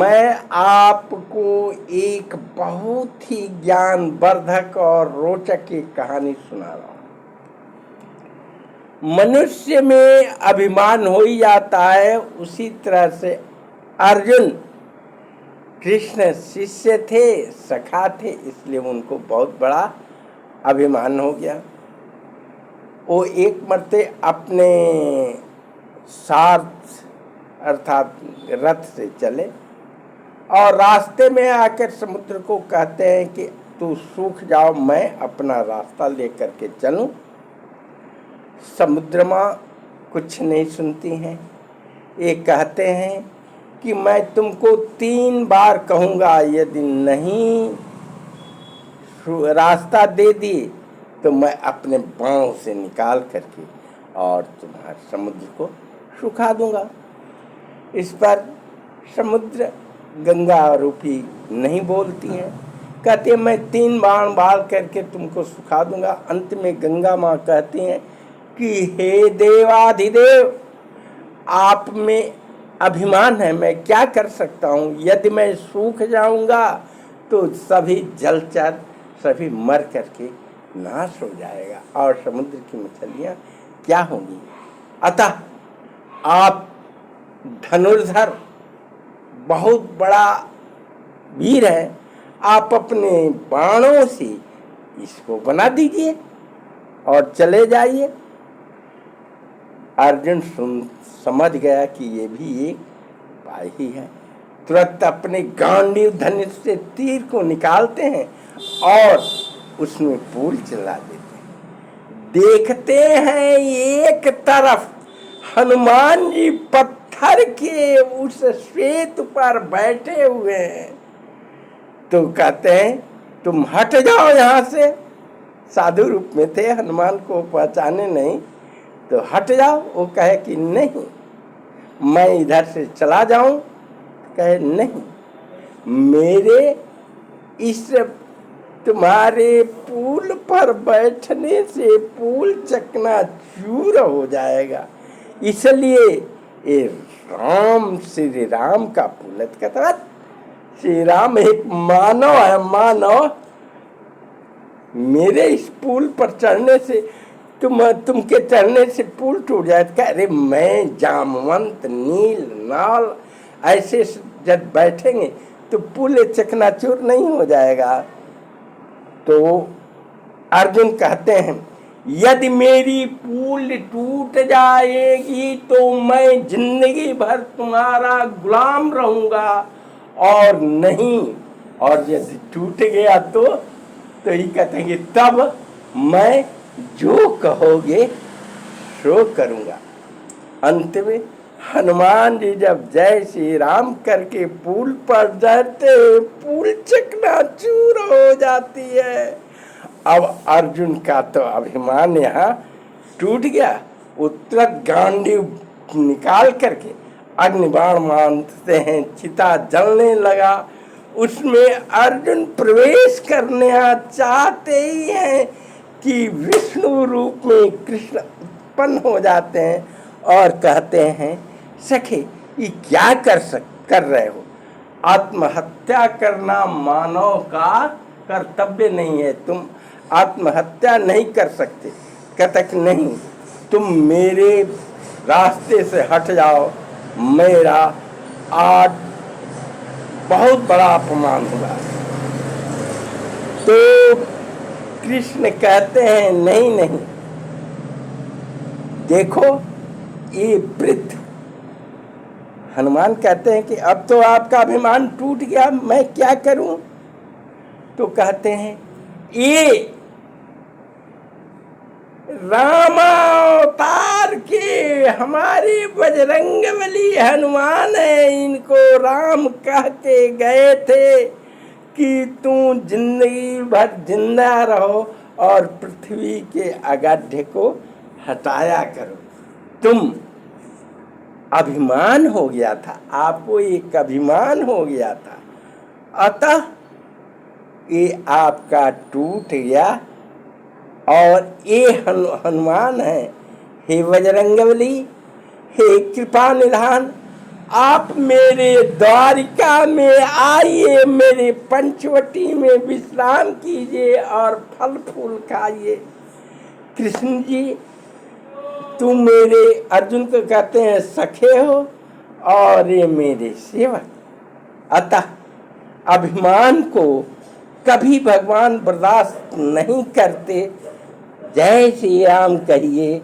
मैं आपको एक बहुत ही ज्ञानवर्धक और रोचक एक कहानी सुना रहा हूं। मनुष्य में अभिमान हो ही जाता है, उसी तरह से अर्जुन कृष्ण शिष्य थे, सखा थे, इसलिए उनको बहुत बड़ा अभिमान हो गया। वो एक मरते अपने साथ अर्थात रथ से चले और रास्ते में आकर समुद्र को कहते हैं कि तू सूख जाओ, मैं अपना रास्ता लेकर के चलूं। समुद्र माँ कुछ नहीं सुनती हैं। ये कहते हैं कि मैं तुमको 3 बार कहूँगा, यदि नहीं रास्ता दे दिए तो मैं अपने बाणों से निकाल करके और तुम्हारे समुद्र को सुखा दूंगा। इस पर समुद्र गंगा रूपी नहीं बोलती हैं, कहते हैं मैं 3 बाण बाल करके तुमको सुखा दूंगा। अंत में गंगा माँ कहती हैं कि हे देवाधिदेव, आप में अभिमान है, मैं क्या कर सकता हूँ। यदि मैं सूख जाऊंगा तो सभी जलचर सभी मर करके नाश हो जाएगा और समुद्र की मछलियाँ क्या होंगी। अतः आप धनुर्धर बहुत बड़ा वीर है, आप अपने बाणों से इसको बना दीजिए और चले जाइए। अर्जुन समझ गया कि ये भी एक उपाय ही है। तुरंत अपने गांडीव धनुष से तीर को निकालते हैं और उसमें पूल चला देते हैं। देखते हैं एक तरफ हनुमान जी पत्थर के उस श्वेत पर बैठे हुए हैं, तो कहते हैं तुम हट जाओ यहाँ से। साधु रूप में थे, हनुमान को पहचाने नहीं, तो हट जाओ। वो कहे कि नहीं, मैं इधर से चला जाऊं। कहे नहीं, मेरे इस तुम्हारे पुल पर बैठने से पुल चकनाचूर हो जाएगा, इसलिए ये राम श्री राम का पुल कहता। श्री राम एक मानव है, मानव मेरे इस पुल पर चढ़ने से तुमके चढ़ने से पुल टूट जाए। अरे मैं जामवंत नील नाल ऐसे जब बैठेंगे तो पुल चकनाचूर नहीं हो जाएगा। तो अर्जुन कहते हैं यदि मेरी पुल टूट जाएगी तो मैं जिंदगी भर तुम्हारा गुलाम रहूंगा, और नहीं, और यदि टूट गया तो ये कहते हैं कि तब मैं जो कहोगे सो करूंगा। अंत में हनुमान जी जब जय श्री राम करके पुल पर जाते, पुल चकनाचूर हो जाती है। अब अर्जुन का तो अभिमान यहाँ टूट गया। तुरंत गांडीव निकाल करके अग्निबाण मारते हैं, चिता जलने लगा। उसमें अर्जुन प्रवेश करने चाहते ही हैं कि विष्णु रूप में कृष्ण उत्पन्न हो जाते हैं और कहते हैं सखे ये क्या कर रहे हो। आत्महत्या करना मानव का कर्तव्य नहीं है, तुम आत्महत्या नहीं कर सकते। कहते नहीं, तुम मेरे रास्ते से हट जाओ, मेरा आज बहुत बड़ा अपमान हुआ। तो कृष्ण कहते हैं नहीं नहीं, देखो ये वृद्ध। हनुमान कहते हैं कि अब तो आपका अभिमान टूट गया, मैं क्या करूं। तो कहते हैं ये रामावतार के हमारे बजरंगबली हनुमान है, इनको राम कह के गए थे कि तू जिंदगी भर जिंदा रहो और पृथ्वी के अगाध्य को हटाया करो। तुम अभिमान हो गया था, आपको एक अभिमान हो गया था, अतः ये आपका टूट गया। और ये हनुमान है, हे बजरंगबली, हे कृपा निधान, आप मेरे द्वारिका में आइए, मेरे पंचवटी में विश्राम कीजिए और फल फूल खाइए। कृष्ण जी, तुम मेरे, अर्जुन को कहते हैं, सखे हो और ये मेरे सेवक। अतः अभिमान को कभी भगवान बर्दाश्त नहीं करते। जय श्री राम कहिए।